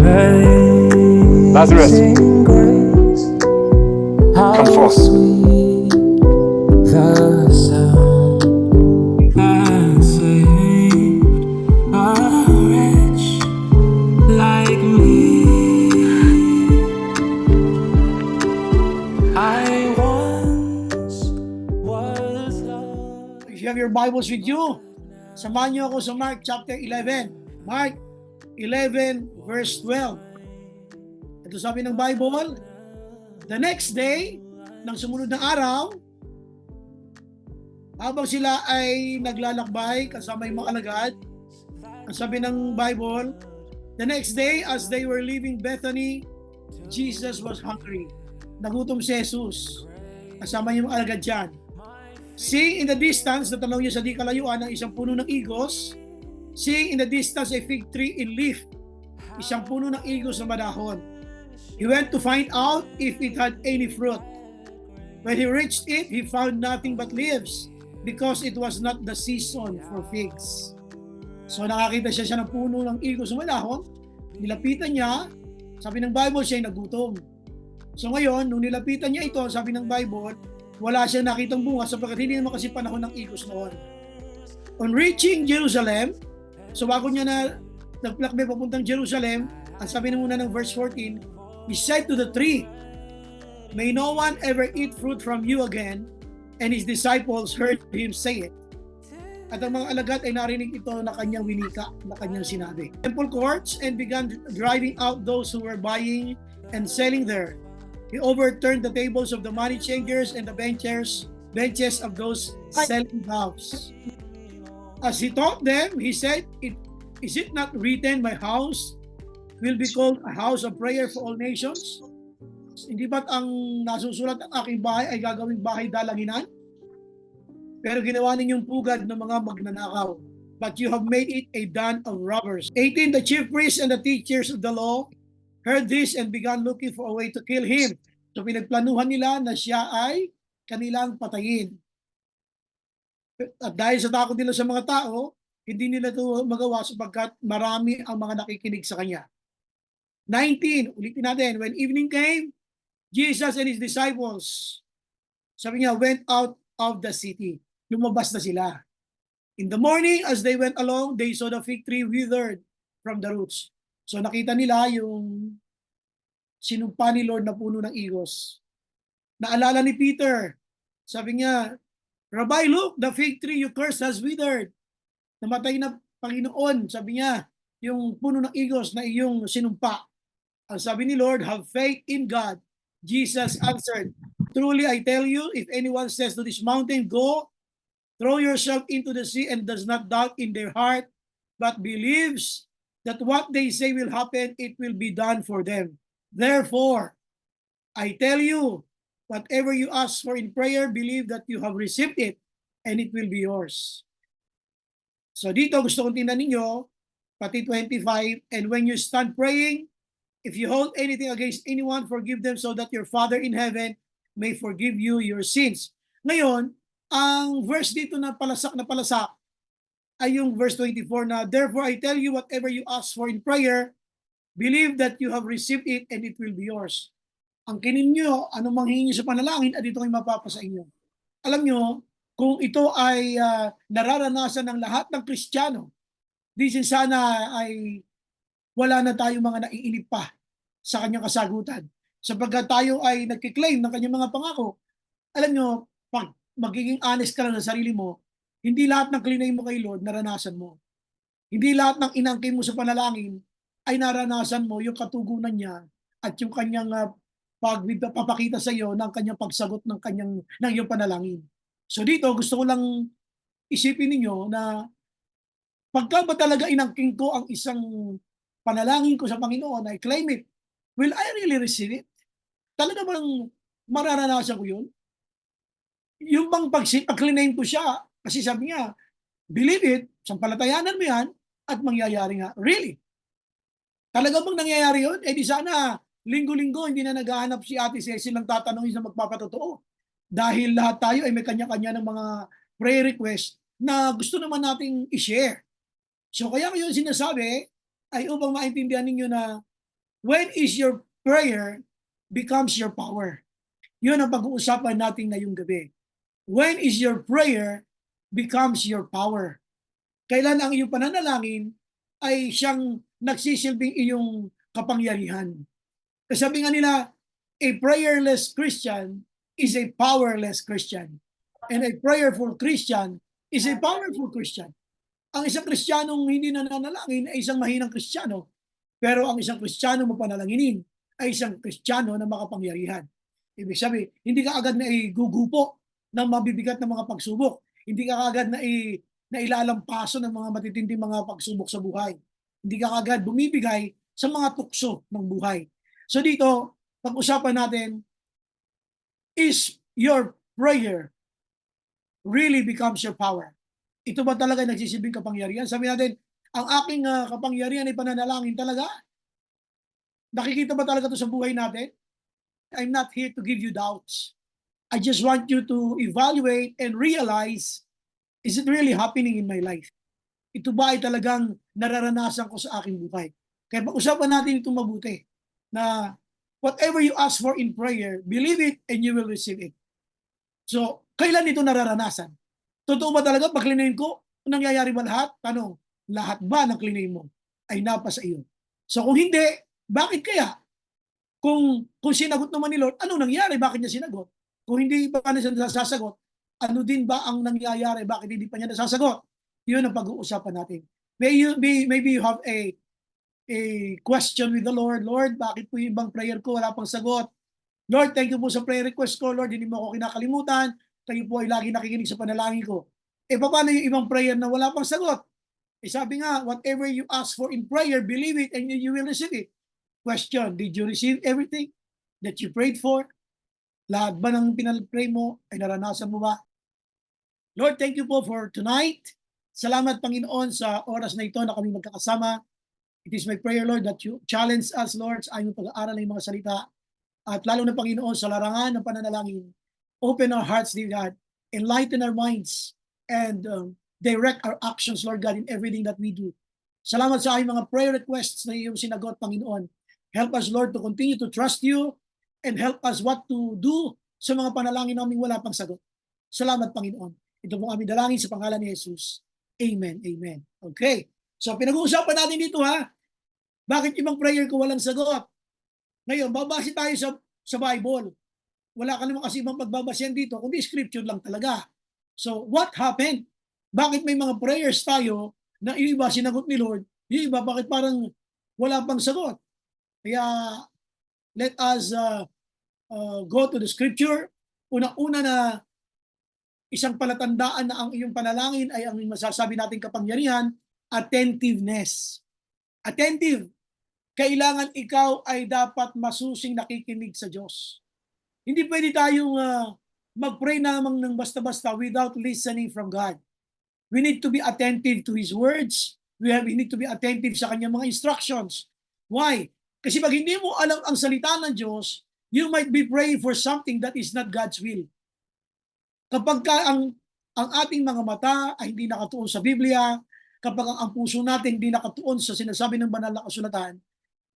Lazarus, come forth. Sweet the sound that saved a wretch like me. I once was lost. If you have your Bibles with you, samahan niyo ako sa Mark chapter 11. Mark 11 verse 12. Ito sabi ng Bible, the next day, ng sumunod na araw, habang sila ay naglalakbay kasama yung mga alagad, ang sabi ng Bible, the next day as they were leaving Bethany, Jesus was hungry. Nagutom si Jesus. Kasama yung mga alagad dyan. Seeing in the distance, natanaw niya sa di kalayuan ng isang puno ng igos. Seeing in the distance a fig tree in leaf, isang puno ng igos na madahon. He went to find out if it had any fruit. When he reached it, he found nothing but leaves, because it was not the season for figs. So nakakita siya ng puno ng igos na madahon, nilapitan niya, sabi ng Bible siya ay nagutom. So ngayon, nung nilapitan niya ito, sabi ng Bible, wala siyang nakitang bunga sapagkat hindi naman kasi panahon ng igos noon. On reaching Jerusalem, so bago niya na nagplakbe papuntang Jerusalem, ang sabi na muna ng verse 14, he said to the tree, may no one ever eat fruit from you again. And his disciples heard him say it. At ang mga alagad ay narinig ito na kanyang winika, na kanyang sinabi. Temple courts and began driving out those who were buying and selling there. He overturned the tables of the money changers and the benches of those selling doves. As he taught them, he said, is it not written, my house will be called a house of prayer for all nations? Hindi ba't ang nasusulat ang aking bahay ay gagawing bahay dalanginan? Pero ginawa ninyong pugad ng mga magnanakaw. But you have made it a den of robbers. 18, the chief priests and the teachers of the law heard this and began looking for a way to kill him. So pinagplanuhan nila na siya ay kanilang patayin. At dahil sa takot nila sa mga tao, hindi nila ito magawa sapagkat marami ang mga nakikinig sa kanya. 19, ulitin natin, when evening came, Jesus and his disciples, sabi niya, went out of the city. Lumabas na sila. In the morning, as they went along, they saw the fig tree withered from the roots. So nakita nila yung sinumpa ni Lord na puno ng igos. Naalala ni Peter, sabi niya, Rabbi, look, the fig tree you cursed has withered. Namatay na Panginoon, sabi niya, yung puno ng igos na iyong sinumpa. Ang sabi ni Lord, have faith in God. Jesus answered, truly I tell you, if anyone says to this mountain, go, throw yourself into the sea, and does not doubt in their heart, but believes that what they say will happen, it will be done for them. Therefore, I tell you, whatever you ask for in prayer, believe that you have received it, and it will be yours. So dito gusto kong tingnan ninyo, pati 25, and when you stand praying, if you hold anything against anyone, forgive them so that your Father in heaven may forgive you your sins. Ngayon, ang verse dito na palasak ay yung verse 24 na, therefore I tell you whatever you ask for in prayer, believe that you have received it and it will be yours. Ang kinin nyo, anong manghingi sa panalangin, at ito ay mapapasa inyo. Alam nyo, kung ito ay nararanasan ng lahat ng Kristiyano, di sana ay wala na tayong mga naiinip pa sa kanyang kasagutan. Sapagkat tayo ay nagkiklaim ng kanyang mga pangako. Alam nyo, pag magiging honest ka lang sa sarili mo, hindi lahat ng klinay mo kay Lord naranasan mo. Hindi lahat ng inangkin mo sa panalangin ay naranasan mo yung katugunan niya at yung kanyang pagpapakita sa iyo ng kanyang pagsagot ng iyong panalangin. So dito, gusto ko lang isipin ninyo na pagka ba talaga inangkin ko ang isang panalangin ko sa Panginoon, I claim it, will I really receive it? Talaga bang mararanasan ko yun? Yung bang pag-claim ko siya, kasi sabi niya, believe it, sampalatayanan mo yan, at mangyayari nga. Really? Talaga bang nangyayari yun? Eh di sana, linggo-linggo, hindi na naghahanap si Ate Cecil ng tatanungin sa magpapatotoo. Dahil lahat tayo ay may kanya-kanya ng mga prayer request na gusto naman nating i-share. So kaya ngayon sinasabi, ay upang maintindihan ninyo na When is your prayer becomes your power? Yun ang pag-uusapan natin ngayong gabi. When is your prayer becomes your power? Kailan ang iyong pananalangin ay siyang nagsisilbing iyong kapangyarihan? Kasi sabi nga nila, a prayerless Christian is a powerless Christian. And a prayerful Christian is a powerful Christian. Ang isang Kristiyanong hindi nananalangin ay isang mahinang Kristiyano. Pero ang isang Kristiyano mapanalanginin ay isang Kristiyano na makapangyarihan. Ibig sabihin, hindi ka agad na igugupo ng mabibigat na mga pagsubok. Hindi ka agad na ilalampaso ng mga matitinding mga pagsubok sa buhay. Hindi ka agad bumibigay sa mga tukso ng buhay. So dito, pag-usapan natin, is your prayer really becomes your power? Ito ba talaga nagsisilbing kapangyarihan? Sabi natin, ang aking kapangyarihan ay pananalangin talaga? Nakikita ba talaga ito sa buhay natin? I'm not here to give you doubts. I just want you to evaluate and realize, is it really happening in my life? Ito ba ay talagang nararanasan ko sa aking buhay? Kaya pag-usapan natin itong mabuti na whatever you ask for in prayer, believe it and you will receive it. So, kailan ito nararanasan? Totoo ba talaga pag klinayin ko, nangyayari ba lahat? Tanong, lahat ba ng klinayin mo ay napa sa iyo? So kung hindi, bakit kaya? Kung sinagot naman ni Lord, ano nangyari? Bakit niya sinagot? Kung hindi pa niya nasasagot, ano din ba ang nangyayari? Bakit hindi pa niya nasasagot? Yun ang pag-uusapan natin. Maybe you have a question with the Lord. Lord, bakit po yung ibang prayer ko wala pang sagot? Lord, thank you po sa prayer request ko. Lord, hindi mo ako kinakalimutan. Kayo po ay lagi nakikinig sa panalangin ko. Paano yung ibang prayer na wala pang sagot? Sabi nga, whatever you ask for in prayer, believe it and you will receive it. Question, did you receive everything that you prayed for? Lahat ba ng pinag-pray mo ay naranasan mo ba? Lord, thank you po for tonight. Salamat, Panginoon, sa oras na ito na kami magkakasama. It is my prayer, Lord, that you challenge us, Lord, sa aming pag-aaral ng mga salita. At lalo na, Panginoon, sa larangan ng pananalangin, open our hearts, dear God, enlighten our minds, and direct our actions, Lord God, in everything that we do. Salamat sa aming mga prayer requests na iyong sinagot, Panginoon. Help us, Lord, to continue to trust you and help us what to do sa mga panalangin naming wala pang sagot. Salamat, Panginoon. Ito pong aming dalangin sa pangalan ni Jesus. Amen. Amen. Okay. So, pinag-uusapan natin dito, ha? Bakit ibang prayer ko walang sagot? Ngayon, babase tayo sa Bible. Wala ka naman kasi ibang pagbabasehan dito, kundi scripture lang talaga. So, what happened? Bakit may mga prayers tayo na yung iba sinagot ni Lord, yung iba bakit parang wala pang sagot? Kaya, let us go to the scripture. Una-una na isang palatandaan na ang iyong panalangin ay ang masasabi nating kapangyarihan, attentiveness. Attentive. Kailangan ikaw ay dapat masusing nakikinig sa Diyos. Hindi pwede tayong mag-pray namang ng basta-basta without listening from God. We need to be attentive to His words. We need to be attentive sa kanyang mga instructions. Why? Kasi pag hindi mo alam ang salita ng Diyos, you might be praying for something that is not God's will. Kapag ang ating mga mata ay hindi nakatuon sa Biblia, kapag ang puso natin hindi nakatuon sa sinasabi ng banal na kasulatan,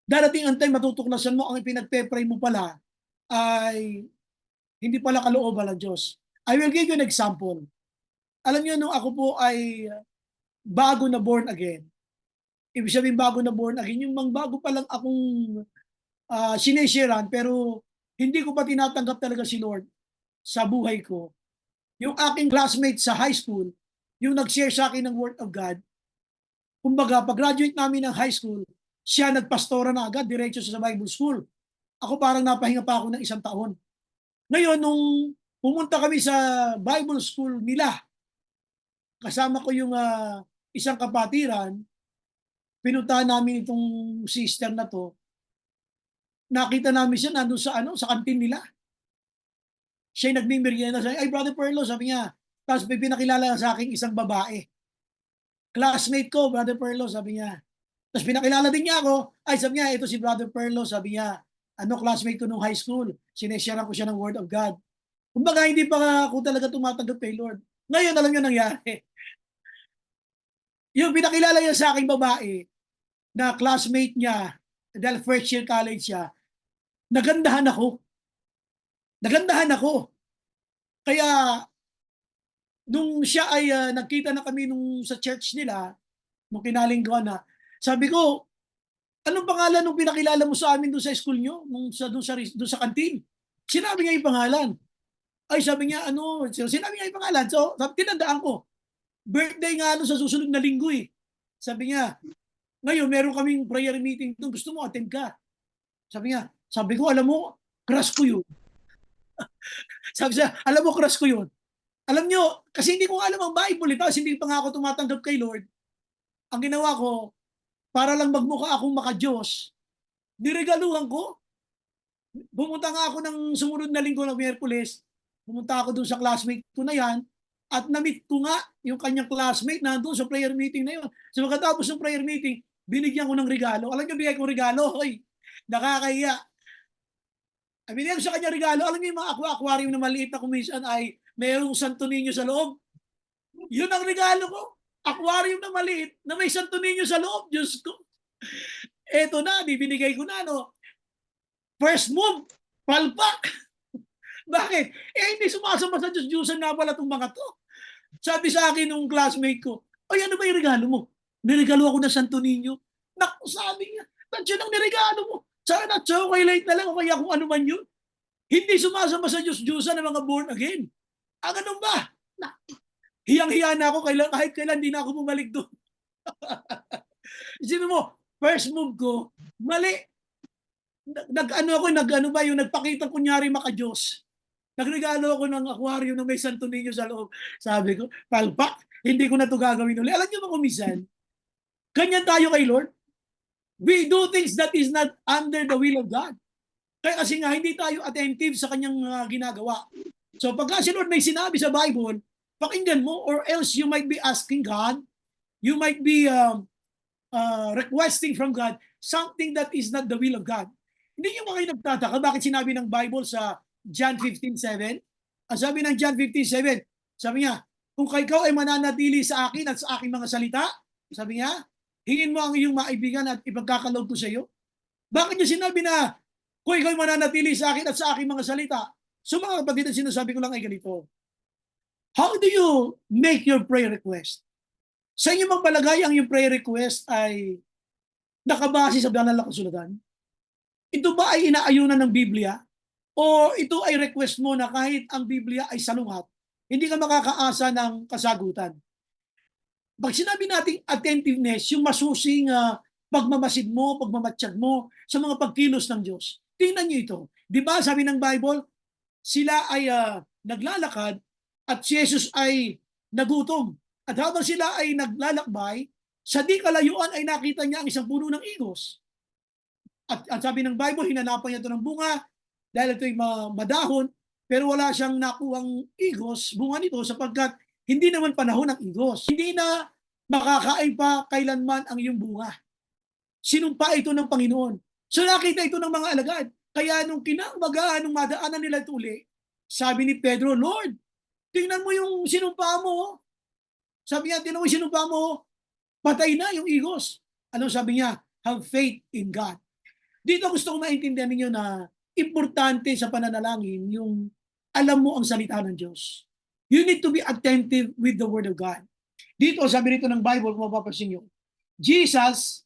darating ang time matutuklasan mo ang ipinagpe-pray mo pala ay hindi pala kalooban ng Diyos. I will give you an example. Alam niyo, nung ako po ay bago na born again, ibig sabihin bago na born again, yung bago pa lang akong sinesharean, pero hindi ko pa tinatanggap talaga si Lord sa buhay ko. Yung aking classmate sa high school, yung nag-share sa akin ng Word of God, kumbaga, pag-graduate namin ng high school, siya nagpastora na agad, diretso sa Bible school. Ako parang napahinga pa ako ng 1 taon. Ngayon, nung pumunta kami sa Bible school nila, kasama ko yung isang kapatiran, pinuntahan namin itong sister na to, nakita namin siya nandun sa kantin nila. Siya nagmimerienda, sabi, ay Brother Perlo, sabi niya, tapos may pinakilala sa akin isang babae. Classmate ko, Brother Perlo, sabi niya. Tapos pinakilala din niya ako, ay sabi niya, ito si Brother Perlo, sabi niya, classmate ko nung high school, sinesharean ko siya ng Word of God. Kumbaga, hindi pa ako talaga tumatanggap kay Lord. Ngayon, alam niyo nangyari. Yung pinakilala niya sa aking babae, na classmate niya dahil first year college siya, nagandahan ako. Nagandahan ako. Kaya, nung siya ay nagkita na kami sa church nila, nung kinalingguan na, sabi ko, anong pangalan nung pinakilala mo sa amin doon sa school nyo? Doon sa kantin? Sinabi niya yung pangalan. Ay, sabi niya, sinabi niya yung pangalan. So, tinandaan ko. Birthday nga sa susunod na linggo eh. Sabi niya, ngayon, meron kaming prayer meeting doon. Gusto mo, attend ka. Sabi ko, alam mo, crush ko yun. Sabi siya, alam mo, crush ko yun. Alam nyo, kasi hindi ko alam ang Bible. Tapos hindi pa nga ako tumatanggap kay Lord. Ang ginawa ko, para lang magmukha akong maka-Diyos, niregaluhan ko. Pumunta nga ako ng sumunod na linggo ng Miyerkules. Pumunta ako doon sa classmate ko na yan. At na-meet ko nga yung kanyang classmate na doon sa prayer meeting na yun. So pagkatapos ng prayer meeting, binigyan ko ng regalo. Alam niyo, bigay ko regalo. Hoy, nakakahiya. Binigyan ko sa kanya regalo. Alam niyo yung mga aquarium na maliit na kuminsan ay mayroong Santo Niño sa loob. Yun ang regalo ko. Aquarium na maliit na may Santo Niño sa loob. Diyos ko. Eto na, bibinigay ko na, no? First move, palpak. Bakit? Hindi sumasama sa Diyos-Diyosan nga pala itong mga to. Sabi sa akin nung classmate ko, ay, ano ba yung regalo mo? Niregalo ako ng Santo Niño. Naku, sabi niya, nandiyan ang niregalo mo. Sana chocolate na lang o kaya kung ano man yun. Hindi sumasama sa Diyos-Diyosan ng mga born again. Ang ganun ba? Hiyang-hiya na ako kahit kailan hindi na ako bumalik doon. Isipin mo, first move ko, mali. Nagpakita kunyari maka-Diyos. Nagregalo ako ng aquarium na may Santo Niño sa loob. Sabi ko, palpak, hindi ko na ito gagawin ulit. Alam niyo ba kung minsan, ganyan tayo kay Lord? We do things that is not under the will of God. Kaya kasi nga, hindi tayo attentive sa kanyang ginagawa. So pagka si Lord may sinabi sa Bible, pakinggan mo, or else you might be asking God, you might be requesting from God something that is not the will of God. Hindi nyo ba kayo nagtataka bakit sinabi ng Bible sa John 15:7? Ang sabi ng John 15:7, sabi niya, kung ikaw ay mananatili sa akin at sa aking mga salita, sabi niya, hingin mo ang iyong maibigan at ipagkakaloob ko sa iyo. Bakit niya sinabi na, kung ikaw ay mananatili sa akin at sa aking mga salita? So mga kapatid, ang sinasabi ko lang ay ganito. How do you make your prayer request? Sa inyo bang palagay ang iyong prayer request ay nakabase sa banal na kasulatan? Ito ba ay inaayunan ng Biblia? O ito ay request mo na kahit ang Biblia ay salungat, hindi ka makakaasa ng kasagutan? Pag sinabi nating attentiveness, yung masusing pagmamasid mo, pagmamatsyag mo sa mga pagkilos ng Diyos. Tingnan niyo ito. Di ba sabi ng Bible, sila ay naglalakad at si Jesus ay nagutom. At habang sila ay naglalakbay, sa di kalayuan ay nakita niya ang isang puno ng igos. At sabi ng Bible, hinanapan niya ito ng bunga dahil ito'y madahon, pero wala siyang nakuhang igos, bunga nito, sapagkat hindi naman panahon ng igos. Hindi na makakain pa kailanman ang iyong bunga. Sinumpa ito ng Panginoon. So nakita ito ng mga alagad. Kaya nung kinamagahan, nung madaanan nila ito uli, sabi ni Pedro, Lord, tingnan mo yung sinumpa mo. Sabi niya, tingnan mo yung sinumpa mo, patay na yung igos. Ano sabi niya? Have faith in God. Dito gusto kong maintindihan ninyo na importante sa pananalangin yung alam mo ang salita ng Diyos. You need to be attentive with the Word of God. Dito, sabi nito ng Bible, kung mapapansin nyo, Jesus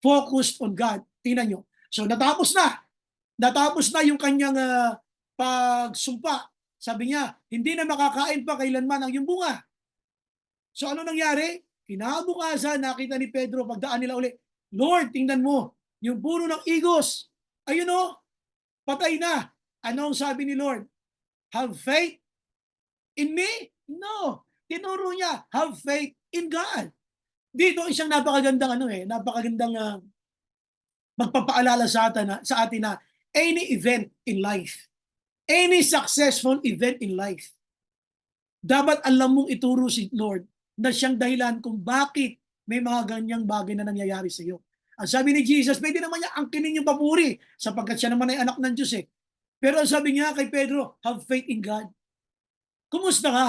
focused on God. Tingnan nyo. So natapos na. Natapos na yung kanyang pagsumpa. Sabi niya, hindi na makakain pa kailanman ang iyong bunga. So ano nangyari? Kinabukasan, nakita ni Pedro, pagdaan nila uli, Lord, tingnan mo, yung puno ng igos, ayun o, patay na. Ano ang sabi ni Lord? Have faith in me? No. Tinuro niya, have faith in God. Dito isang napakagandang napakagandang magpapaalala sa atin na any event in life, any successful event in life, dapat alam mong ituro si Lord na siyang dahilan kung bakit may mga ganyang bagay na nangyayari sa iyo. Ang sabi ni Jesus, pwede naman niya angkinin yung papuri sapagkat siya naman ay anak ng Diyos eh. Pero ang sabi niya kay Pedro, have faith in God. Kumusta ka?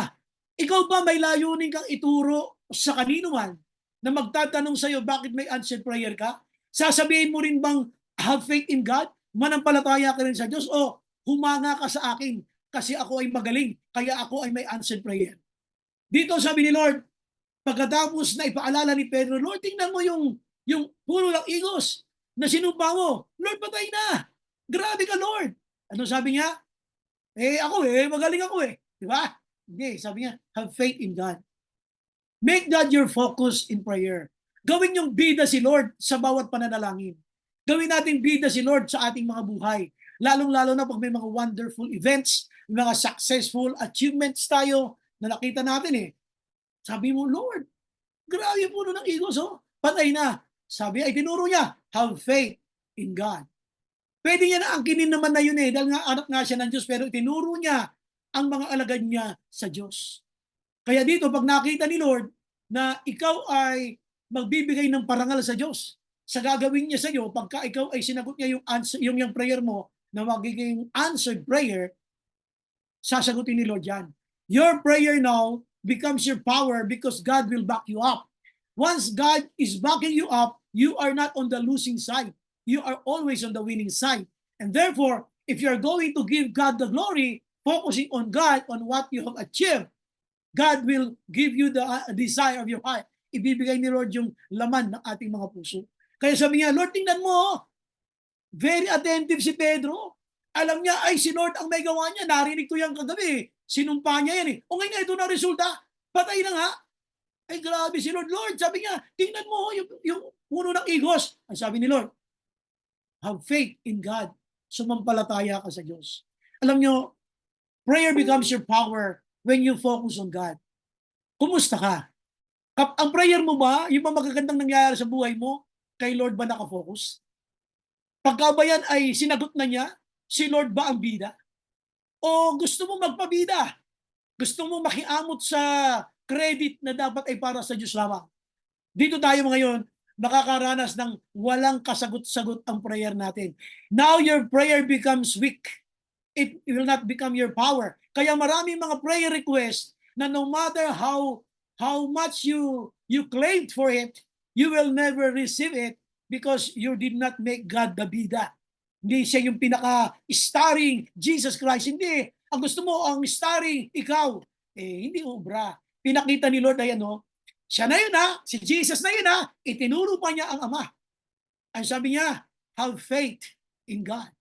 Ikaw ba may layunin kang ituro sa kanino man na magtatanong sa iyo bakit may answered prayer ka? Sasabihin mo rin bang Have faith in God? Manampalataya ka rin sa Diyos o humanga ka sa akin kasi ako ay magaling, kaya ako ay may answered prayer. Dito sabi ni Lord, pagkatapos na ipaalala ni Pedro, Lord, tingnan mo yung puno ng igos na sinumpa mo. Lord, patay na. Grabe ka, Lord. Ano sabi niya? Magaling ako eh. Di ba? Hindi, sabi niya, have faith in God. Make God your focus in prayer. Gawin yung bida si Lord sa bawat pananalangin. Gawin natin bida si Lord sa ating mga buhay. Lalong-lalo na pag may mga wonderful events, mga successful achievements tayo na nakita natin eh. Sabi mo, Lord, grabe yung puno ng igos, oh. Patay na. Sabi ay tinuro niya, have faith in God. Pwede niya na angkinin naman na yun eh, dahil nga anak nga siya ng Diyos, pero tinuro niya ang mga alagad niya sa Diyos. Kaya dito, pag nakita ni Lord na ikaw ay magbibigay ng parangal sa Diyos, sa gagawin niya sa iyo, pagka ikaw ay sinagot niya yung prayer mo na magiging answered prayer, sasagutin ni Lord yan. Your prayer now becomes your power because God will back you up. Once God is backing you up, you are not on the losing side. You are always on the winning side. And therefore, if you are going to give God the glory, focusing on God, on what you have achieved, God will give you the desire of your heart. Ibibigay ni Lord yung laman ng ating mga puso. Kaya sabi niya, Lord, tingnan mo, very attentive si Pedro. Alam niya, ay si Lord ang may gawa niya. Narinig ko yan kagabi. Sinumpa niya yan eh. O ngayon, ito na resulta. Patay na nga. Ay grabe si Lord. Lord, sabi niya, tingnan mo yung puno ng igos. Ang sabi ni Lord, have faith in God. Sumampalataya ka sa Diyos. Alam niyo, prayer becomes your power when you focus on God. Kumusta ka? Ang prayer mo ba, yung mga magagandang nangyayari sa buhay mo, kay Lord ba nakafocus? Pagka ba yan ay sinagot na niya, si Lord ba ang bida? O gusto mo magpabida? Gusto mo makiamot sa credit na dapat ay para sa Diyos lamang? Dito tayo ngayon, nakakaranas ng walang kasagot-sagot ang prayer natin. Now your prayer becomes weak. It will not become your power. Kaya maraming mga prayer requests na no matter how much you claimed for it, you will never receive it because you did not make God the bida. Hindi siya yung pinaka-starring Jesus Christ. Hindi. Ang gusto mo, ang starring ikaw. Hindi obra. Pinakita ni Lord ay siya na yun si Jesus na yun itinuro pa niya ang Ama. Ang sabi niya, have faith in God.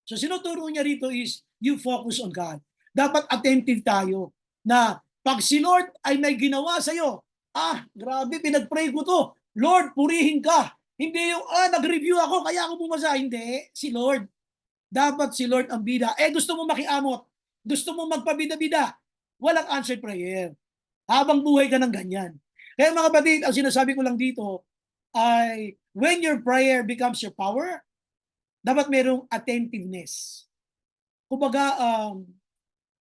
So sinuturo niya rito is, you focus on God. Dapat attentive tayo na pag si Lord ay may ginawa sa'yo, grabe, pinag-pray ko to. Lord, purihin ka. Hindi yung, nag-review ako, kaya ako bumasa. Hindi, si Lord. Dapat si Lord ang bida. Gusto mo makiamot. Gusto mo magpabida-bida. Walang answered prayer. Habang buhay ka ng ganyan. Kaya mga kapatid, ang sinasabi ko lang dito ay, when your prayer becomes your power, dapat merong attentiveness. Kumbaga,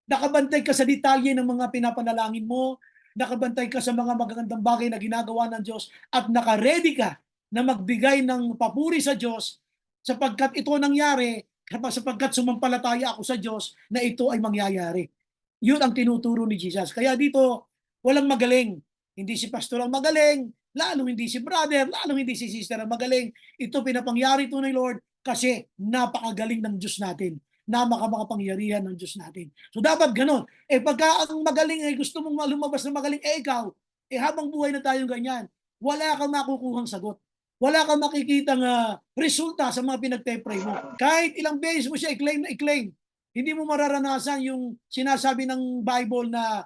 nakabantay ka sa detalye ng mga pinapanalangin mo, nakabantay ka sa mga magagandang bagay na ginagawa ng Diyos, at naka-ready ka na magbigay ng papuri sa Diyos sapagkat ito nangyari, sapagkat sumampalataya ako sa Diyos na ito ay mangyayari. Yun ang tinuturo ni Jesus. Kaya dito, walang magaling. Hindi si pastor ang magaling, lalong hindi si brother, lalong hindi si sister ang magaling. Ito pinapangyari ito ni Lord kasi napakagaling ng Diyos natin, makapangyarihan ng Diyos natin. So dapat ganun. Pagka ang magaling ay gusto mong lumabas na magaling, ikaw, habang buhay na tayong ganyan, wala kang makukuhang sagot. Wala kang makikitang resulta sa mga pinagpe-pray mo. Kahit ilang beses mo siya i-claim na i-claim, hindi mo mararanasan yung sinasabi ng Bible na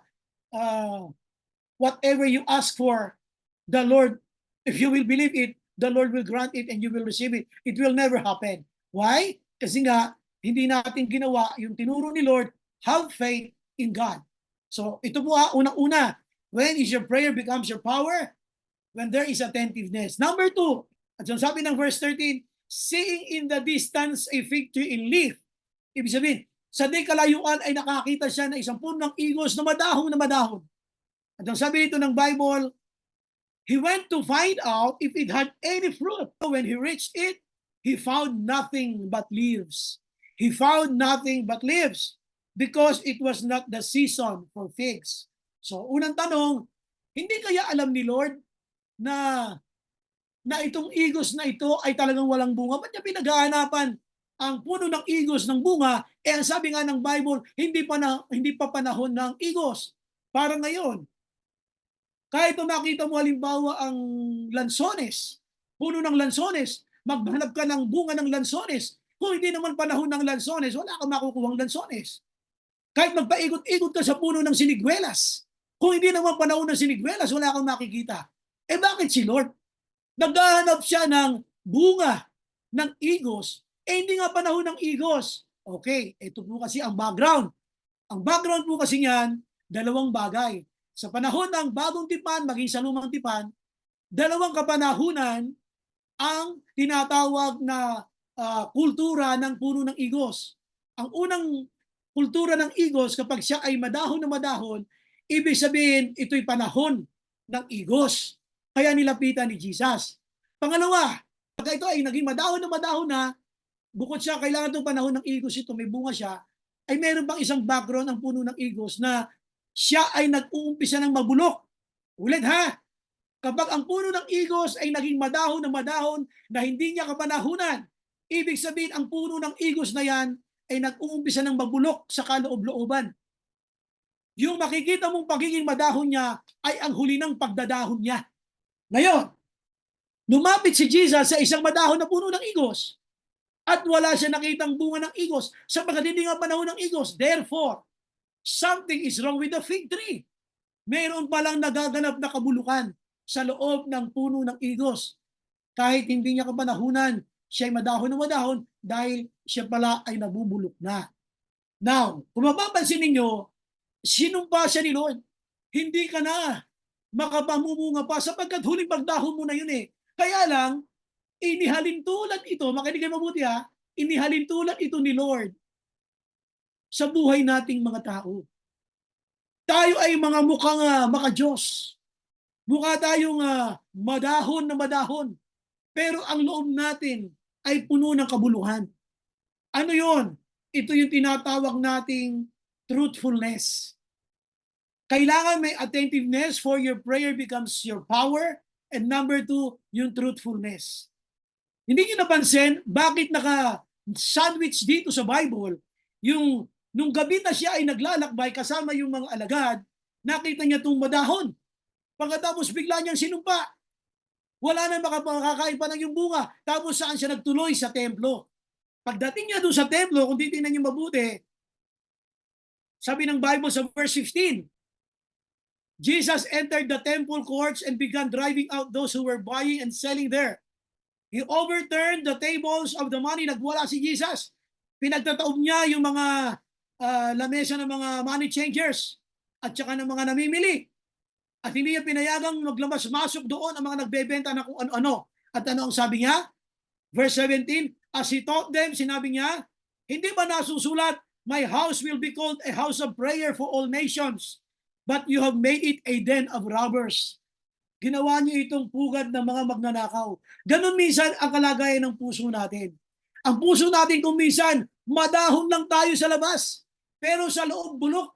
whatever you ask for, the Lord, if you will believe it, the Lord will grant it and you will receive it. It will never happen. Why? Kasi nga, hindi natin ginawa yung tinuro ni Lord, have faith in God. So ito po unang-una, when is your prayer becomes your power? When there is attentiveness. Number 2, at yung sabi ng verse 13, seeing in the distance a fig tree in leaf. Ibig sabihin, sa di kalayuan ay nakakita siya ng isang puno ng igos na madahon. At ang sabi nito ng Bible, he went to find out if it had any fruit. When he reached it, he found nothing but leaves. He found nothing but leaves because it was not the season for figs. So, unang tanong, hindi kaya alam ni Lord na na itong igos na ito ay talagang walang bunga? Ba't niya pinaghahanapan ang puno ng igos ng bunga? Eh ang sabi nga ng Bible, hindi pa panahon ng igos. Para ngayon, kahit kung makita mo halimbawa ang lansones, puno ng lansones, maghanap ka ng bunga ng lansones. Kung hindi naman panahon ng lansones, wala kang makukuhang lansones. Kahit magpaikot-ikot ka sa puno ng siniguelas, kung hindi naman panahon ng siniguelas, wala kang makikita. Eh bakit si Lord? Naghahanap siya ng bunga ng igos, eh hindi nga panahon ng igos. Okay, ito po kasi ang background. Ang background po kasi niyan, dalawang bagay. Sa panahon ng bagong tipan, maging sa lumang tipan, dalawang kapanahunan ang tinatawag na kultura ng puno ng igos. Ang unang kultura ng igos, kapag siya ay madahon na madahon, ibig sabihin ito'y panahon ng igos. Kaya nilapitan ni Jesus. Pangalawa, pag ito ay naging madahon na, bukod siya kailangan itong panahon ng igos ito, may bunga siya, ay meron pang isang background ang puno ng igos na siya ay nag-uumpisa ng mabulok. Ulit ha, kapag ang puno ng igos ay naging madahon na hindi niya kapanahunan, ibig sabihin ang puno ng igos na yan ay nag-uumpisa ng mabulok sa kaloob-looban. Yung makikita mong pagiging madahon niya ay ang huli ng pagdadahon niya. Ngayon, lumapit si Jesus sa isang madahon na puno ng igos at wala siya nakitang bunga ng igos sapagkat hindi nga panahon ng igos. Therefore, something is wrong with the fig tree. Mayroon palang nagaganap na kabulukan sa loob ng puno ng igos. Kahit hindi niya kapanahunan, siya ay madahon na madahon dahil siya pala ay nabubulok na. Now, kung mapapansin ninyo, sinumpa siya ni Lord. Hindi ka na makapamumunga pa sapagkat huling pagdahon mo na yun eh. Kaya lang, inihalin tulad ito, makinig kayo mabuti ha, inihalin tulad ito ni Lord sa buhay nating mga tao. Tayo ay mga mukhang maka-Diyos. Mukha tayong madahon na madahon. Pero ang loob natin ay puno ng kabuluhan. Ano yon? Ito yung tinatawag nating truthfulness. Kailangan may attentiveness for your prayer becomes your power. And number 2, yung truthfulness. Hindi niyo napansin bakit naka-sandwich dito sa Bible, yung nung gabi na siya ay naglalakbay kasama yung mga alagad, nakita niya itong madahon. Pagkatapos bigla niyang sinumpa. Wala na makakakain pa ng yung bunga. Tapos saan siya nagtuloy? Sa templo. Pagdating niya doon sa templo, kung titingnan niyo mabuti, sabi ng Bible sa verse 15, Jesus entered the temple courts and began driving out those who were buying and selling there. He overturned the tables of the money. Nagwala si Jesus. Pinagtataob niya yung mga lamesa ng mga money changers at saka ng mga namimili. At hindi niya pinayagang maglamas-masok doon ang mga nagbebenta na kung ano-ano. At ano ang sabi niya? Verse 17, as he taught them, sinabi niya, hindi ba nasusulat, my house will be called a house of prayer for all nations, but you have made it a den of robbers. Ginawa niyo itong pugad ng mga magnanakaw. Ganon minsan ang kalagayan ng puso natin. Ang puso natin kung minsan, madahon lang tayo sa labas, pero sa loob bulok.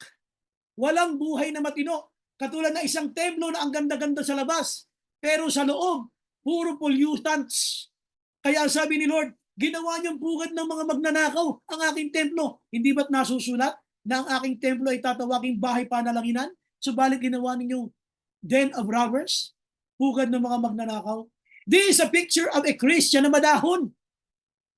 Walang buhay na matino. Katulad na isang templo na ang ganda-ganda sa labas, pero sa loob, puro pollutants. Kaya sabi ni Lord, ginawa niyong pugad ng mga magnanakaw ang aking templo. Hindi ba't nasusulat na ang aking templo ay tatawaging bahay panalanginan? Subalit ginawa ninyong den of robbers, pugad ng mga magnanakaw. This is a picture of a Christian na madahon.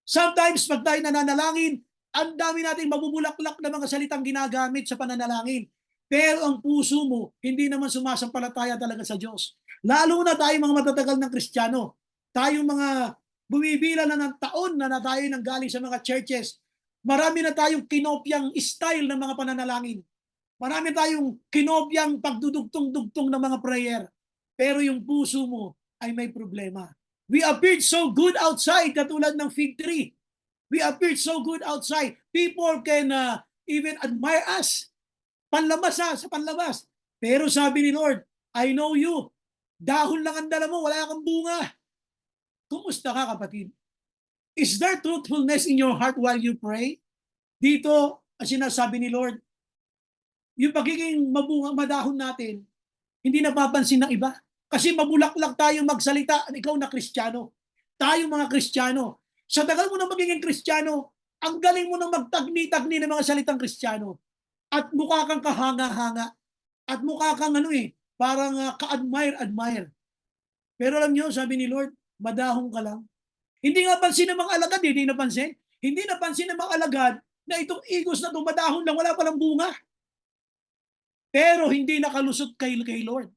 Sometimes pag tayo nananalangin, ang dami nating mabubulaklak na mga salitang ginagamit sa pananalangin. Pero ang puso mo, hindi naman sumasampalataya talaga sa Diyos. Lalo na tayo mga matatagal ng Kristiyano. Tayong mga bumibila na ng taon na tayo nang galing sa mga churches. Marami na tayong kinopyang style ng mga pananalangin. Marami tayong kinopyang pagdudugtong-dugtong ng mga prayer. Pero yung puso mo ay may problema. We appeared so good outside, katulad ng fig tree. We appeared so good outside. People can even admire us. Panlabas sa panlabas. Pero sabi ni Lord, I know you. Dahon lang ang dala mo, wala kang bunga. Kumusta ka, kapatid? Is there truthfulness in your heart while you pray? Dito, ang sinasabi ni Lord, yung pagiging mabunga, madahon natin, hindi napapansin ng iba. Kasi mabulaklak tayo magsalita, ikaw na Kristiyano. Tayo mga Kristiyano. Sa tagal mo na magiging Kristiyano, ang galing mo na magtagni-tagni ng mga salitang Kristiyano. At mukha kang kahanga-hanga. At mukha kang parang ka-admire-admire. Pero alam nyo, sabi ni Lord, madahong ka lang. Hindi nga pansin ng mga alagad, hindi napansin. Hindi napansin ng mga alagad na itong igos na madahon lang, wala palang bunga. Pero hindi nakalusot kay Lord.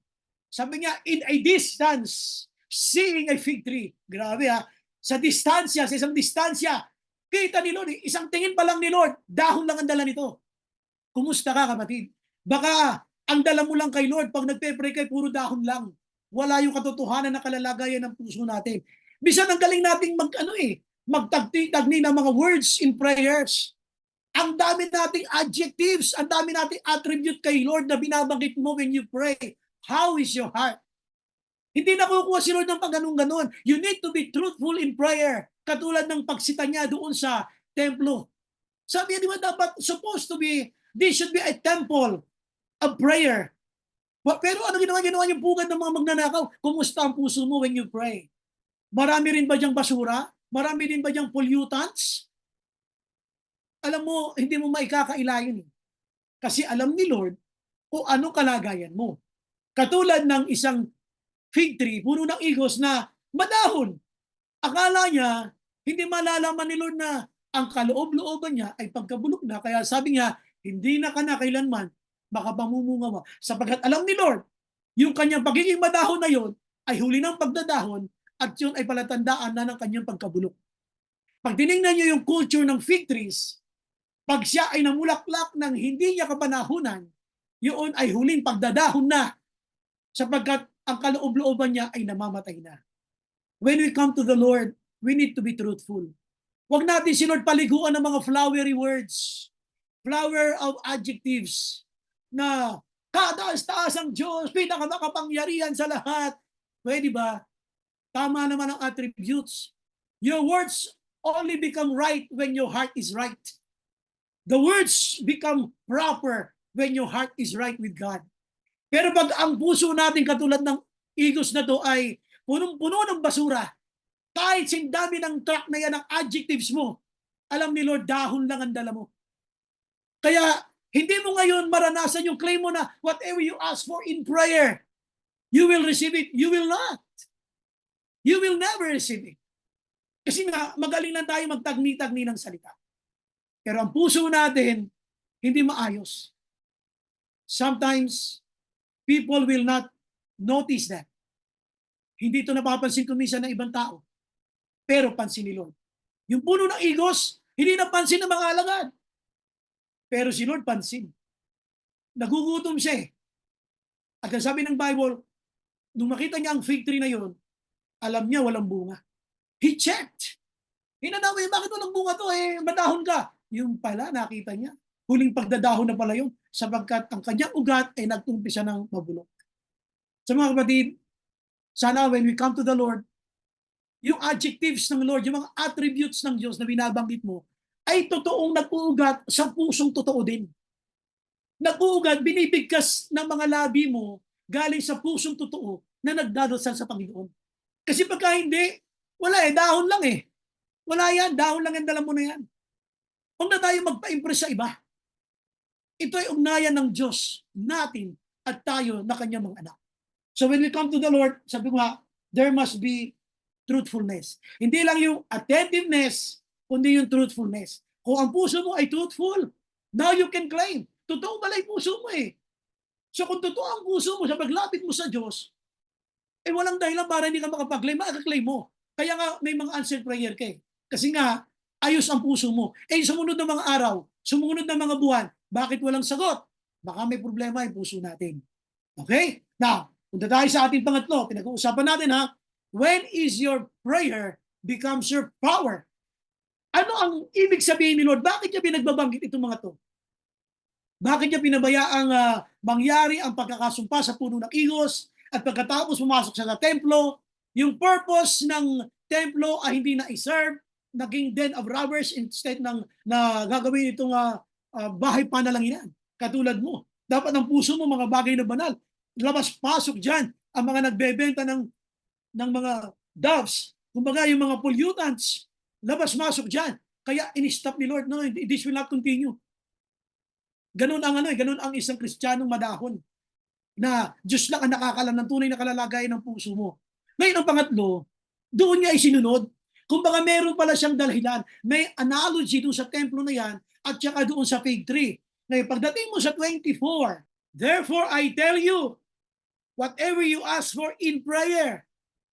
Sabi niya, in a distance, seeing a fig tree. Grabe ha. Sa distansya, sa isang distansya, kita ni Lord, isang tingin pa lang ni Lord, dahon lang ang dala nito. Kumusta ka, kapatid? Baka ang dala mo lang kay Lord, pag nagpe-pray kay, puro dahon lang. Wala yung katotohanan na kalalagayan ng puso natin. Bisan ang galing nating magtagni ng mga words in prayers. Ang dami nating adjectives, ang dami nating attribute kay Lord na binabanggit mo when you pray. How is your heart? Hindi nakukuha si Lord ng pag-ganun-ganon. You need to be truthful in prayer. Katulad ng pagsita niya doon sa templo. Sabi niya, di ba dapat supposed to be, this should be a temple of prayer. Pero ano ginawa yung pugad ng mga magnanakaw? Kumusta ang puso mo when you pray? Marami rin ba diyang basura? Marami rin ba diyang pollutants? Alam mo, hindi mo maikakaila yun. Kasi alam ni Lord kung ano kalagayan mo. Katulad ng isang fig tree, puno ng igos na madahon. Akala niya, hindi malalaman ni Lord na ang kaloob-looban niya ay pagkabulok na. Kaya sabi niya, hindi na ka na kailanman makapamumunga mo. Sapagkat alam ni Lord, yung kanyang pagiging madahon na yon ay huli ng pagdadahon at yun ay palatandaan na ng kanyang pagkabulok. Pag tinignan niyo yung culture ng fig trees, pag siya ay namulaklak ng hindi niya kapanahunan, yun ay huling pagdadahon na sapagkat ang kaloob-looban niya ay namamatay na. When we come to the Lord, we need to be truthful. Huwag natin si Lord paliguan ng mga flowery words, flower of adjectives, na kataas-taas ang Diyos, pinakamakapangyarihan sa lahat. Pwede ba? Tama naman ang attributes. Your words only become right when your heart is right. The words become proper when your heart is right with God. Pero pag ang puso natin katulad ng igos na to ay punong-puno ng basura, kahit sindami ng truck na yan ang adjectives mo, alam ni Lord, dahon lang ang dala mo. Kaya hindi mo ngayon maranasan yung claim mo na whatever you ask for in prayer, you will receive it. You will not. You will never receive it. Kasi nga, magaling lang tayo magtagni-tagni ng salita. Pero ang puso natin, hindi maayos. Sometimes, people will not notice that. Hindi ito napapansin kumisa ng ibang tao. Pero pansin ni Lord. Yung puno ng igos, hindi napansin ng mga alagad. Pero si Lord pansin. Nagugutom siya eh. At sabi ng Bible, nung makita niya ang fig tree na yon, alam niya walang bunga. He checked. Hinanaw bakit walang bunga to eh, madahon ka. Yung pala, nakita niya. Huling pagdadahon na pala yun, sapagkat ang kanyang ugat ay nagtumpisa ng mabulok. So mga kapatid, sana when we come to the Lord, yung adjectives ng Lord, yung mga attributes ng Diyos na binabanggit mo, ay totoong nag-uugat sa pusong totoo din. Nag-uugat, binibigkas ng mga labi mo galing sa pusong totoo na nagdadasal sa Panginoon. Kasi pagka hindi, wala dahon lang eh. Wala yan, dahon lang ang dala mo na yan. Huwag na tayo magpa-impress sa iba. Ito ay ugnayan ng Diyos natin at tayo na kanyang mga anak. So when we come to the Lord, sabi ko nga, there must be truthfulness. Hindi lang yung attentiveness, kundi yung truthfulness. Kung ang puso mo ay truthful, now you can claim. Totoo pala yung puso mo eh. So kung totoo ang puso mo sa paglapit mo sa Diyos, eh walang dahilan para hindi ka makapag-claim, makaka-claim mo. Kaya nga may mga answered prayer ka eh. Kasi nga, ayos ang puso mo. Eh sumunod ng mga araw, sumunod ng mga buwan, bakit walang sagot? Baka may problema yung puso natin. Okay? Now, punta tayo sa ating pangatlo. Pinag-uusapan natin ha, when is your prayer becomes your power? Ano ang ibig sabihin ni Lord? Bakit niya pinagbabanggit itong mga to? Bakit niya pinabayaang mangyari ang pagkakasumpa sa puno ng igos at pagkatapos pumasok siya sa templo, yung purpose ng templo ay hindi na i-serve, naging den of robbers instead ng na gagawin itong bahay panalanginan. Katulad mo, dapat ang puso mo mga bagay na banal. Labas-pasok dyan, ang mga nagbebenta ng mga doves, kumbaga yung mga pollutants, labas-masok dyan. Kaya in-stop ni Lord, no, this will not continue. Ganun ang ganun ang isang Kristiyanong madahon na Diyos lang ang nakakalam ng tunay na kalalagayan ng puso mo. Ngayon ang pangatlo, doon niya isinunod. Kumbaga meron pala siyang dahilan. May analogy doon sa templo na yan at saka doon sa fig tree. Ngayon pagdating mo sa 24, therefore I tell you, whatever you ask for in prayer,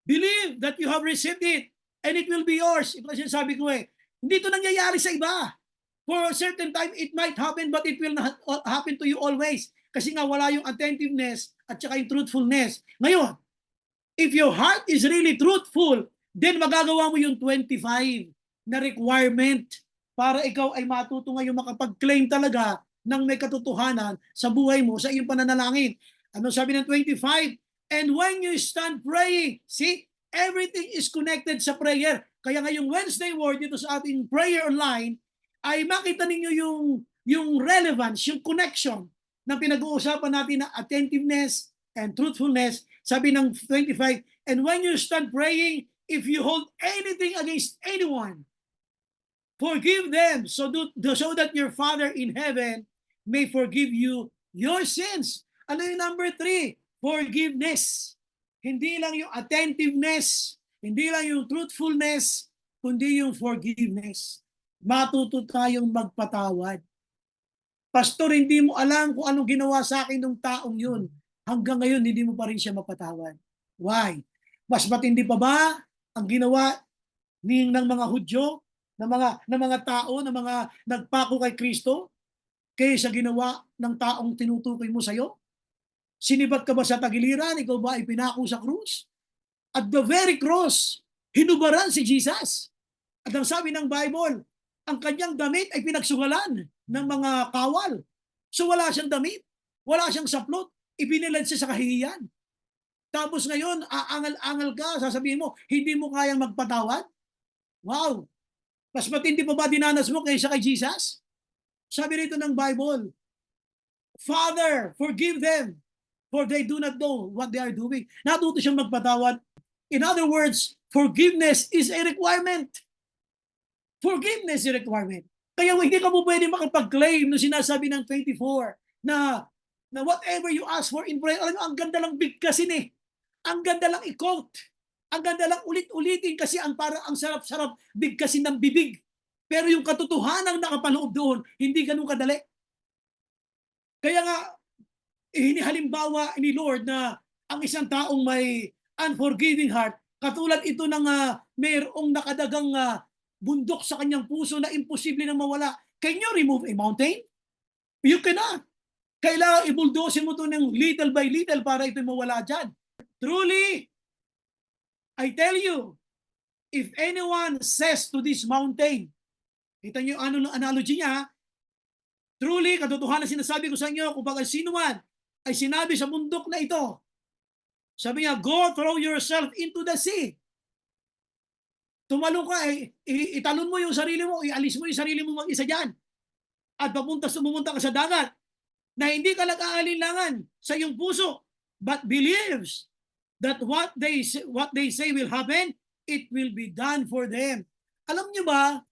believe that you have received it and it will be yours. Ito kasi sabi ko hindi ito nangyayari sa iba. For a certain time, it might happen, but it will not happen to you always. Kasi nga wala yung attentiveness at saka yung truthfulness. Ngayon, if your heart is really truthful, then magagawa mo yung 25 na requirement para ikaw ay matuto ngayon makapag-claim talaga ng may katotohanan sa buhay mo, sa iyong pananalangin. Ano sabi ng 25? And when you stand praying, see, everything is connected sa prayer. Kaya ngayong Wednesday word dito sa ating prayer online, ay makita ninyo yung relevance, yung connection ng pinag-uusapan natin na attentiveness and truthfulness. Sabi ng 25, and when you stand praying, if you hold anything against anyone, forgive them so that your Father in heaven may forgive you your sins. Ano yung number 3? Forgiveness. Hindi lang yung attentiveness, hindi lang yung truthfulness, kundi yung forgiveness. Matuto tayong magpatawad. Pastor, hindi mo alam kung anong ginawa sa akin ng taong yun. Hanggang ngayon, hindi mo pa rin siya mapatawad. Why? Mas matindi pa ba ang ginawa ng mga Hudyo, ng mga tao, ng mga nagpako kay Kristo, kaysa ginawa ng taong tinutukoy mo sa'yo? Sinibat ka ba sa tagiliran? Ikaw ba ay pinako sa krus? At the very cross, hinubaran si Jesus. At ang sabi ng Bible, ang kanyang damit ay pinagsugalan ng mga kawal. So wala siyang damit, wala siyang saplot, ibinilad siya sa kahihiyan. Tapos ngayon, aangal-angal ka, sasabihin mo, hindi mo kayang magpatawad? Wow! Mas matindi pa ba dinanas mo kaysa kay Jesus? Sabi rito ng Bible, Father, forgive them, for they do not know what they are doing. Natuto siyang magpatawad. In other words, forgiveness is a requirement. Forgiveness is a requirement. Kaya hindi ka mo pwede makapag-claim no sinasabi ng 24 na whatever you ask for in prayer, alam mo, ang ganda lang bigkasin Ang ganda lang i-quote. Ang ganda lang ulit-ulitin kasi ang sarap-sarap bigkasin ng bibig. Pero yung katotohanan nakapaloob doon, hindi ganun kadali. Kaya nga, hinihalimbawa ni Lord na ang isang taong may unforgiving heart, katulad ito ng mayroong nakadagang bundok sa kanyang puso na imposible na mawala. Can you remove a mountain? You cannot. Kailangan ibuldosin mo ito ng little by little para ito mawala dyan. Truly, I tell you, if anyone says to this mountain, kita niyo ano ng analogy niya, truly, katotohanan sinasabi ko sa inyo, kung bakit sino man ay sinabi sa bundok na ito, sabi niya, go throw yourself into the sea. Tumalong ka, italon mo yung sarili mo, ialis mo yung sarili mo mag-isa dyan. At pumunta ka sa dagat na hindi ka nag-aalinlangan sa iyong puso, but believes that what they say will happen, it will be done for them. Alam niyo ba,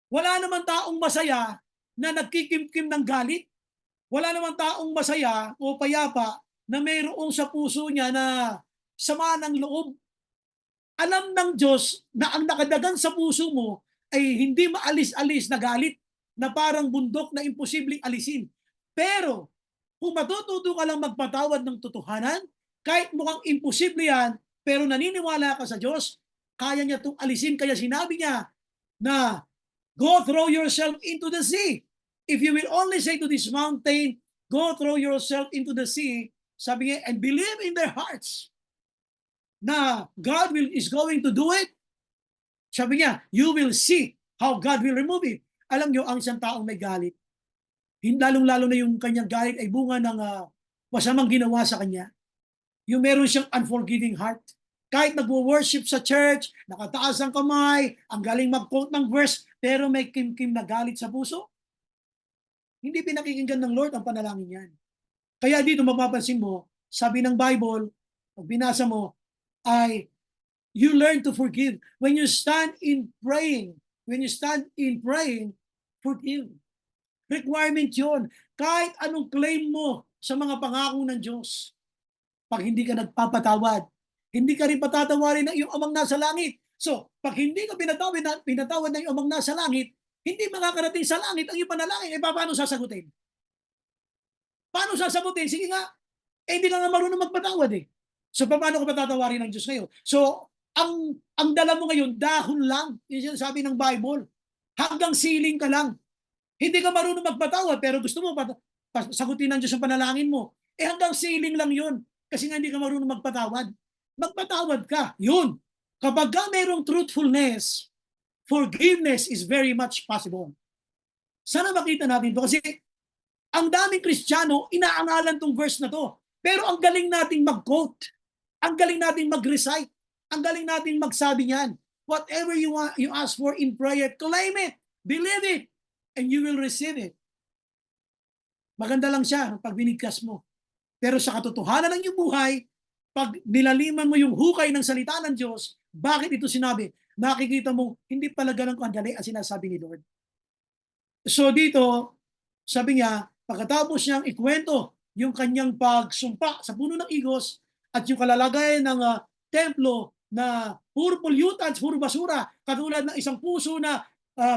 wala naman taong masaya na nagkikimkim ng galit. Wala naman taong masaya o payapa na mayroong sa puso niya na sama ng loob. Alam ng Diyos na ang nakadagan sa puso mo ay hindi maalis-alis na galit na parang bundok na imposibleng alisin. Pero kung matututo ka lang magpatawad ng totohanan, kahit mukhang imposible yan, pero naniniwala ka sa Diyos, kaya niya itong alisin. Kaya sinabi niya na go throw yourself into the sea. If you will only say to this mountain, go throw yourself into the sea, sabi niya, and believe in their hearts na God is going to do it, sabi niya, you will see how God will remove it. Alam niyo, ang isang taong may galit, lalong-lalo na yung kanyang galit ay bunga ng masamang ginawa sa kanya. Yung meron siyang unforgiving heart. Kahit nagwo-worship sa church, nakataas ang kamay, ang galing mag-quote ng verse, pero may kim-kim na galit sa puso, hindi pinakikinggan ng Lord ang panalangin niyan. Kaya dito mapapansin mo, sabi ng Bible, pag binasa mo, ay you learn to forgive. When you stand in praying, forgive. Requirement yon. Kahit anong claim mo sa mga pangako ng Diyos, pag hindi ka nagpapatawad, hindi ka rin patatawarin ng iyong amang nasa langit. So, pag hindi ka pinatawad ng iyong amang nasa langit, hindi makakarating sa langit ang iyong panalangin. Eh, paano sasagutin? Paano sasagutin? Sige nga, eh, hindi ka nga marunong magpatawad eh. So, paano ka patatawarin ng Diyos ngayon? So, ang dala mo ngayon, dahon lang. Yun yung sabi ng Bible. Hanggang ceiling ka lang. Hindi ka marunong magpatawad, pero gusto mo sagutin ng Diyos ang panalangin mo. Eh, hanggang ceiling lang yun. Kasi nga hindi ka marunong magpatawad. Magpatawad ka. Yun. Kapag ka mayroong truthfulness, forgiveness is very much possible. Sana makita natin ito. Kasi ang daming Kristiyano, inaangalan tong verse na to. Pero ang galing nating mag-quote. Ang galing nating mag-recite. Ang galing nating magsabi niyan. Whatever you want, you ask for in prayer, claim it, believe it, and you will receive it. Maganda lang siya pag binigkas mo. Pero sa katotohanan ng iyong buhay, pag nilaliman mo yung hukay ng salita ng Diyos, bakit ito sinabi? Nakikita mo, hindi pala ganun kandali ang sinasabi ni Lord. So dito, sabi niya, pagkatapos niyang ikwento yung kanyang pagsumpa sa puno ng igos at yung kalalagayan ng templo na puro pollutants, puro basura, katulad ng isang puso na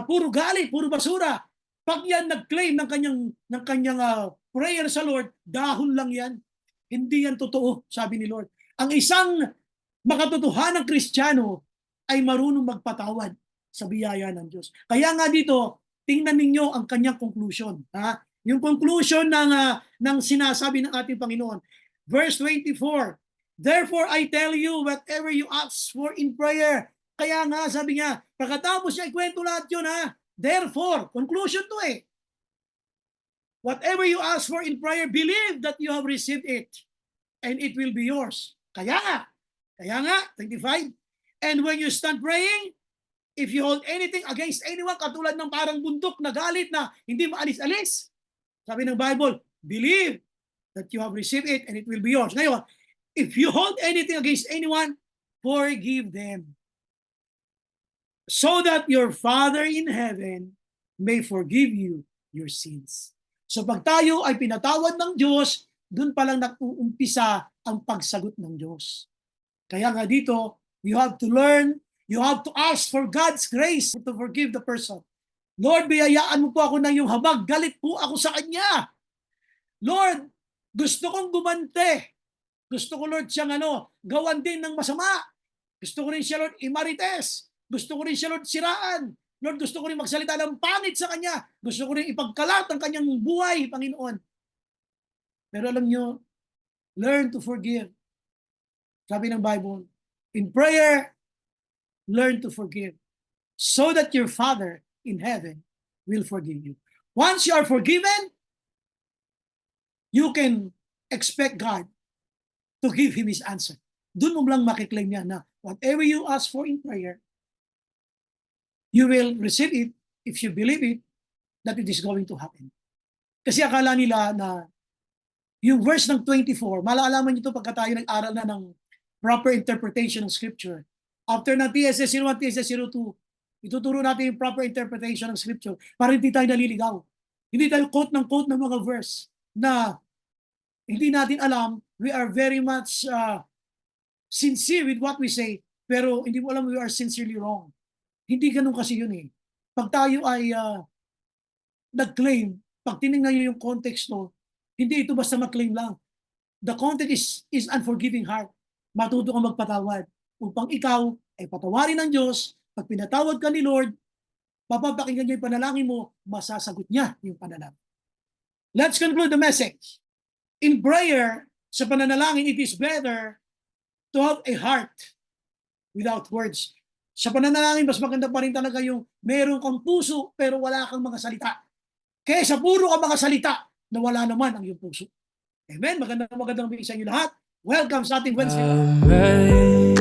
puro galit, puro basura. Pag yan nag-claim ng kanyang prayer sa Lord, dahon lang yan. Hindi yan totoo, sabi ni Lord. Ang isang makatotohanang Kristiyano ay marunong magpatawad sa biyaya ng Diyos. Kaya nga dito, tingnan ninyo ang kanyang conclusion. Ha? Yung conclusion ng sinasabi ng ating Panginoon. Verse 24, therefore I tell you, whatever you ask for in prayer. Kaya nga, sabi niya, pagkatapos niya ikwento lahat yun, ha? Therefore, conclusion to eh. Whatever you ask for in prayer, believe that you have received it, and it will be yours. Kaya nga, 25. And when you stand praying, if you hold anything against anyone, katulad ng parang bundok na galit na hindi maalis-alis, sabi ng Bible, believe that you have received it, and it will be yours. Ngayon, if you hold anything against anyone, forgive them, so that your Father in heaven may forgive you your sins. So pag tayo ay pinatawad ng Diyos, dun pa lang nag-uumpisa ang pagsagot ng Diyos. Kaya nga dito, you have to learn, you have to ask for God's grace to forgive the person. Lord, biyayaan mo po ako ng iyong habag, galit po ako sa Kanya. Lord, gusto kong gumante. Gusto ko, Lord, siyang gawan din ng masama. Gusto ko rin siya, Lord, imarites. Gusto ko rin siya, Lord, siraan. Lord, gusto ko rin magsalita ng pangit sa Kanya. Gusto ko rin ipagkalat ang Kanyang buhay, Panginoon. Pero alam nyo, learn to forgive. Sabi ng Bible, in prayer, learn to forgive, so that your Father in heaven will forgive you. Once you are forgiven, you can expect God to give Him His answer. Doon mo lang makiklaim yan na whatever you ask for in prayer, you will receive it if you believe it that it is going to happen. Kasi akala nila na yung verse ng 24, malalaman nyo ito pagka tayo nag-aral na ng proper interpretation ng Scripture. After ng TSS 01, TSS 02, ituturo natin yung proper interpretation ng Scripture para hindi tayo naliligaw. Hindi tayo quote ng mga verse na hindi natin alam. We are very much sincere with what we say, pero hindi mo alam we are sincerely wrong. Hindi ganun kasi yun eh. Pag tayo ay nag-claim, pag tinignan nyo yung context no, hindi ito basta mag-claim lang. The context is unforgiving heart. Matuto kang magpatawad upang ikaw ay patawarin ng Diyos. Pag pinatawad ka ni Lord, papapakinggan niya yung panalangin mo, masasagot niya yung panalangin. Let's conclude the message. In prayer, sa pananalangin, it is better to have a heart without words. Sa pananalangin, mas maganda pa rin talaga yung meron kang puso pero wala kang mga salita. Kaysa puro ka mga salita na wala naman ang iyong puso. Amen? Magandang bisa inyo lahat. Welcome sa ating Wednesday. Amazing